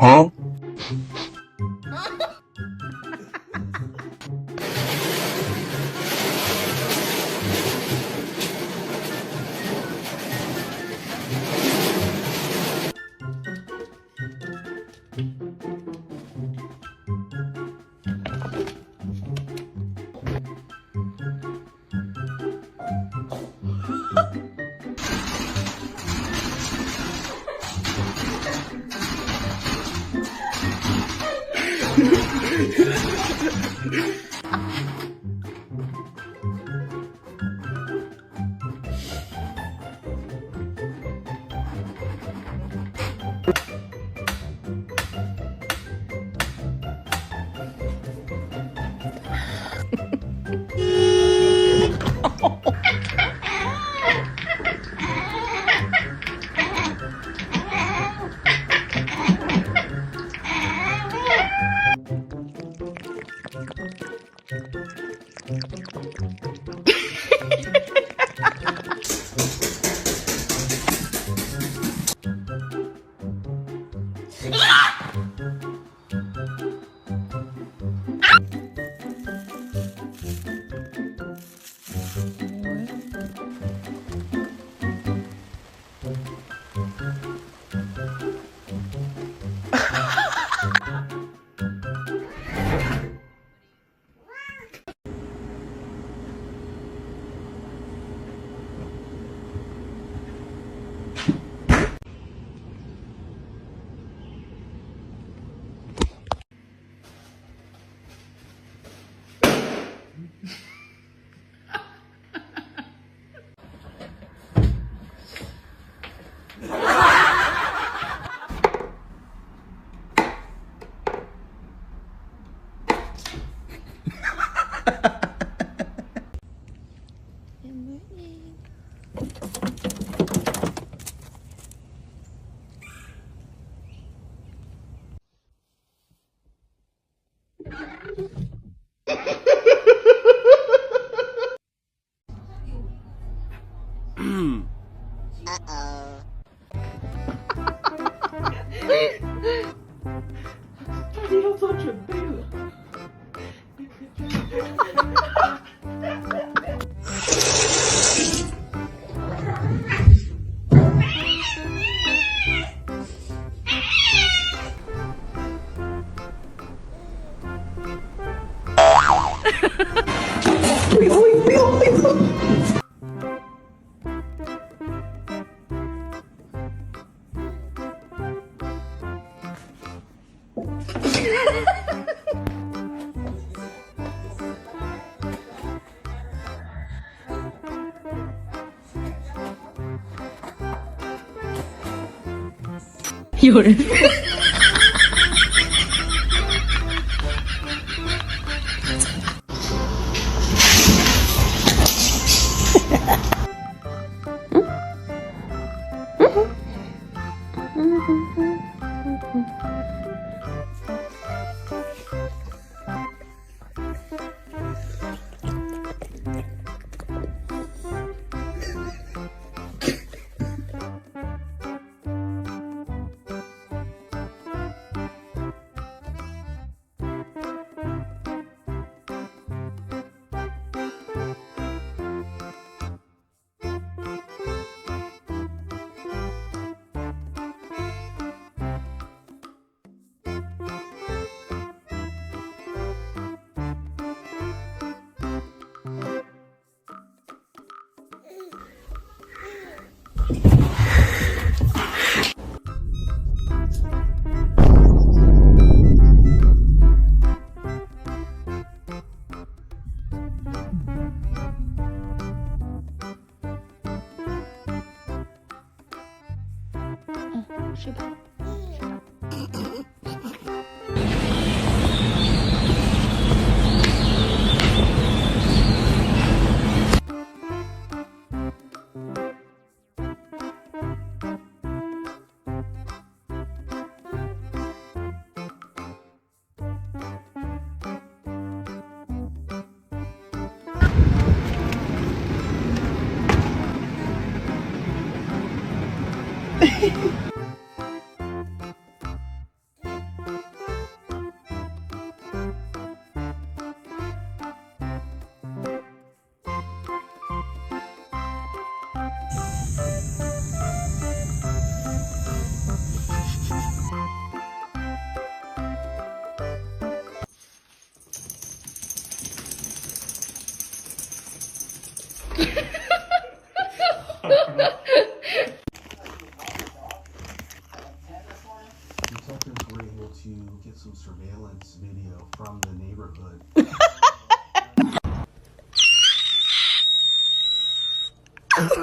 Huh? 열.睡吧。ปึ๊บ เ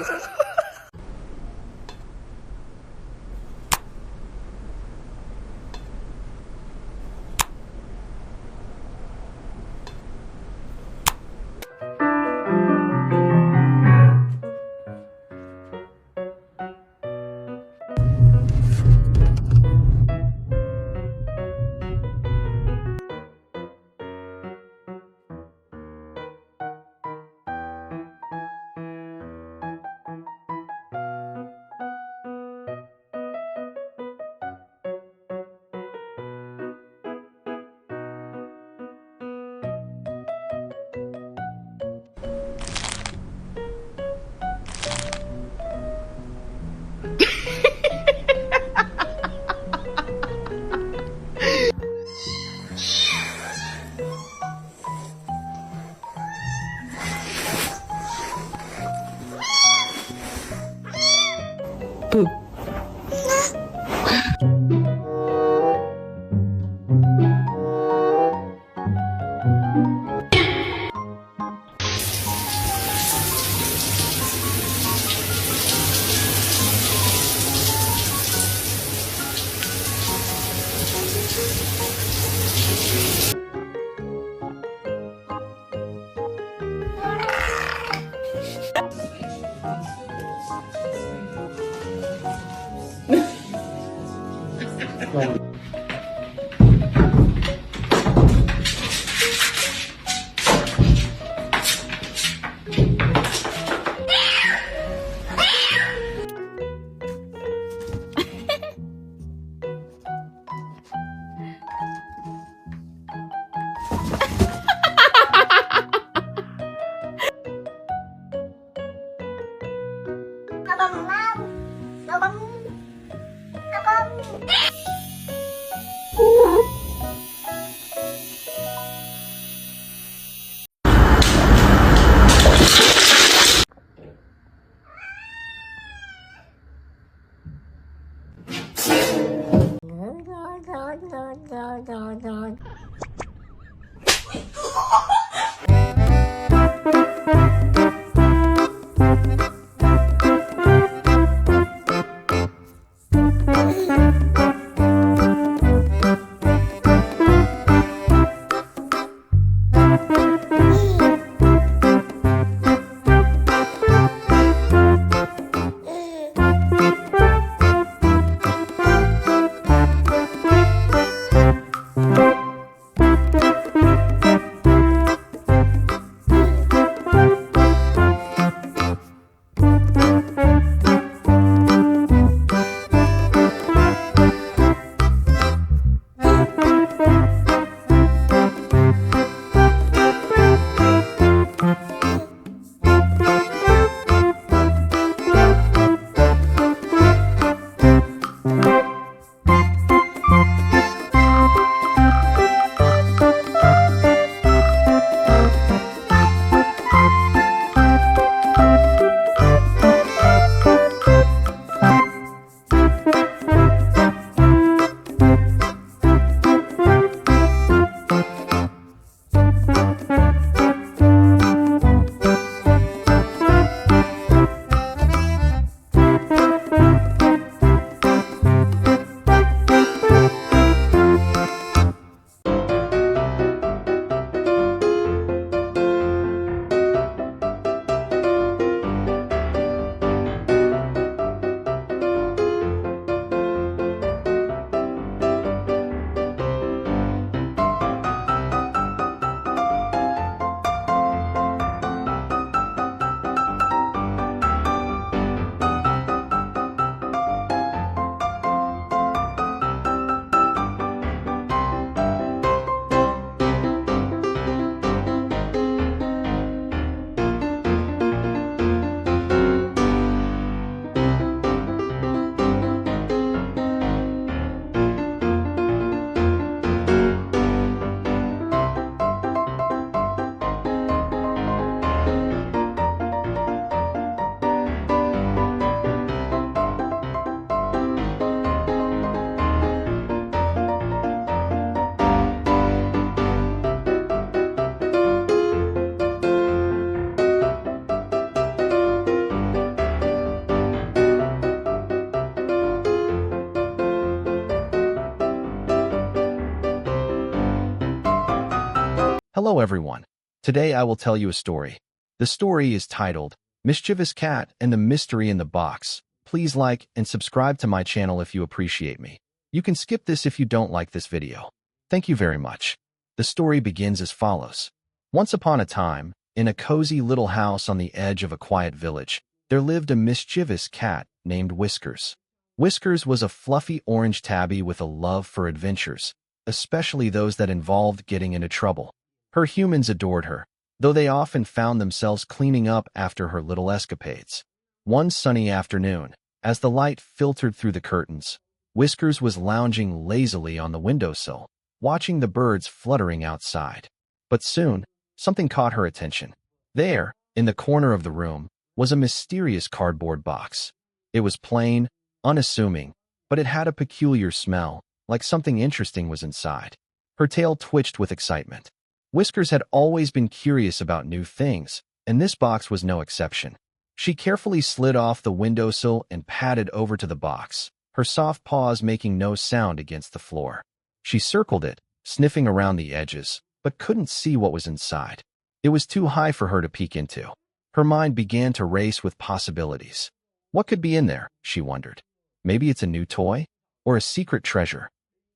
Hello everyone. Today I will tell you a story. The story is titled, Mischievous Cat and the Mystery in the Box. Please like and subscribe to my channel if you appreciate me. You can skip this if you don't like this video. Thank you very much. The story begins as follows. Once upon a time, in a cozy little house on the edge of a quiet village, there lived a mischievous cat named Whiskers. Whiskers was a fluffy orange tabby with a love for adventures, especially those that involved getting into trouble. Her humans adored her, though they often found themselves cleaning up after her little escapades. One sunny afternoon, as the light filtered through the curtains, Whiskers was lounging lazily on the windowsill, watching the birds fluttering outside. But soon, something caught her attention. There, in the corner of the room, was a mysterious cardboard box. It was plain, unassuming, but it had a peculiar smell, like something interesting was inside. Her tail twitched with excitement. Whiskers had always been curious about new things, and this box was no exception. She carefully slid off the windowsill and padded over to the box, her soft paws making no sound against the floor. She circled it, sniffing around the edges, but couldn't see what was inside. It was too high for her to peek into. Her mind began to race with possibilities. What could be in there, she wondered. Maybe it's a new toy? Or a secret treasure?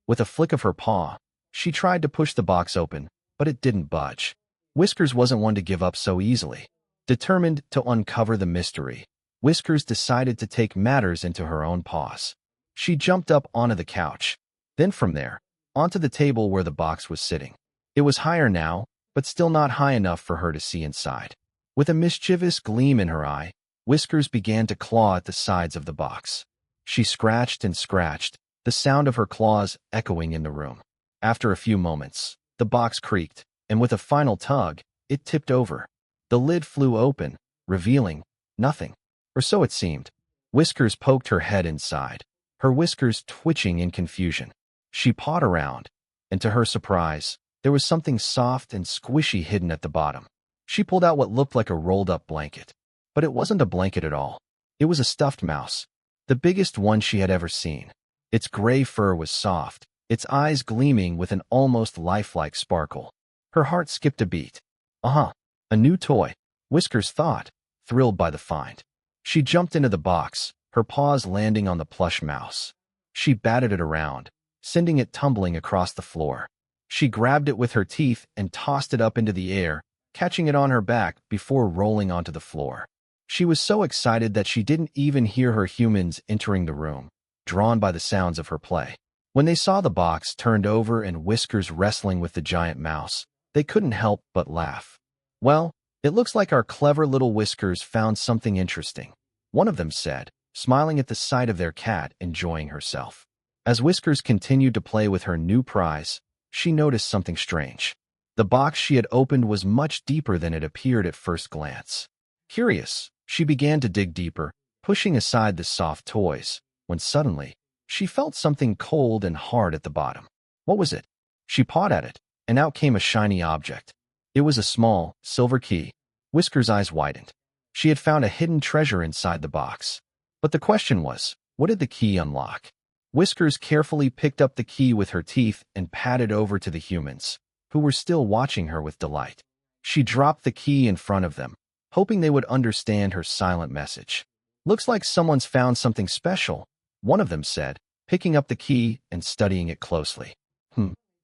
With a flick of her paw, she tried to push the box open, but it didn't budge. Whiskers wasn't one to give up so easily. Determined to uncover the mystery, Whiskers decided to take matters into her own paws. She jumped up onto the couch, then from there, onto the table where the box was sitting. It was higher now, but still not high enough for her to see inside. With a mischievous gleam in her eye, Whiskers began to claw at the sides of the box. She scratched and scratched, the sound of her claws echoing in the room. After a few moments, the box creaked, and with a final tug, it tipped over. The lid flew open, revealing nothing. Or so it seemed. Whiskers poked her head inside, her whiskers twitching in confusion. She pawed around, and to her surprise, there was something soft and squishy hidden at the bottom. She pulled out what looked like a rolled-up blanket. But it wasn't a blanket at all. It was a stuffed mouse, the biggest one she had ever seen. Its gray fur was soft, its eyes gleaming with an almost lifelike sparkle. Her heart skipped a beat. A new toy, Whiskers thought, thrilled by the find. She jumped into the box, her paws landing on the plush mouse. She batted it around, sending it tumbling across the floor. She grabbed it with her teeth and tossed it up into the air, catching it on her back before rolling onto the floor. She was so excited that she didn't even hear her humans entering the room, drawn by the sounds of her play. When they saw the box turned over and Whiskers wrestling with the giant mouse, they couldn't help but laugh. Well, it looks like our clever little Whiskers found something interesting, one of them said, smiling at the sight of their cat enjoying herself. As Whiskers continued to play with her new prize, she noticed something strange. The box she had opened was much deeper than it appeared at first glance. Curious, she began to dig deeper, pushing aside the soft toys, when suddenly, she felt something cold and hard at the bottom. What was it? She pawed at it, and out came a shiny object. It was a small, silver key. Whiskers' eyes widened. She had found a hidden treasure inside the box. But the question was, what did the key unlock? Whiskers carefully picked up the key with her teeth and padded over to the humans, who were still watching her with delight. She dropped the key in front of them, hoping they would understand her silent message. Looks like someone's found something special, one of them said, picking up the key and studying it closely.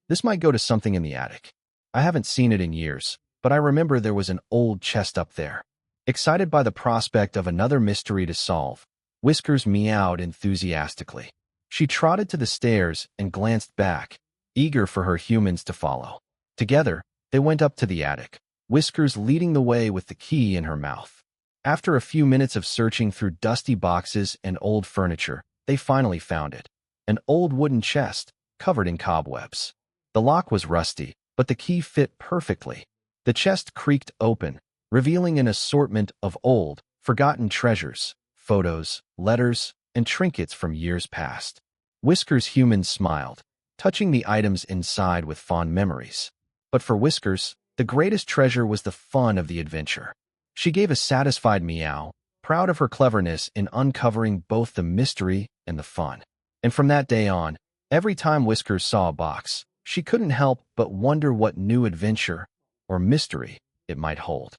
This might go to something in the attic. I haven't seen it in years, but I remember there was an old chest up there. Excited by the prospect of another mystery to solve, Whiskers meowed enthusiastically. She trotted to the stairs and glanced back, eager for her humans to follow. Together, they went up to the attic, Whiskers leading the way with the key in her mouth. After a few minutes of searching through dusty boxes and old furniture, they finally found it. An old wooden chest, covered in cobwebs. The lock was rusty, but the key fit perfectly. The chest creaked open, revealing an assortment of old, forgotten treasures, photos, letters, and trinkets from years past. Whiskers' humans smiled, touching the items inside with fond memories. But for Whiskers, the greatest treasure was the fun of the adventure. She gave a satisfied meow, proud of her cleverness in uncovering both the mystery and the fun. And from that day on, every time Whiskers saw a box, she couldn't help but wonder what new adventure or mystery it might hold.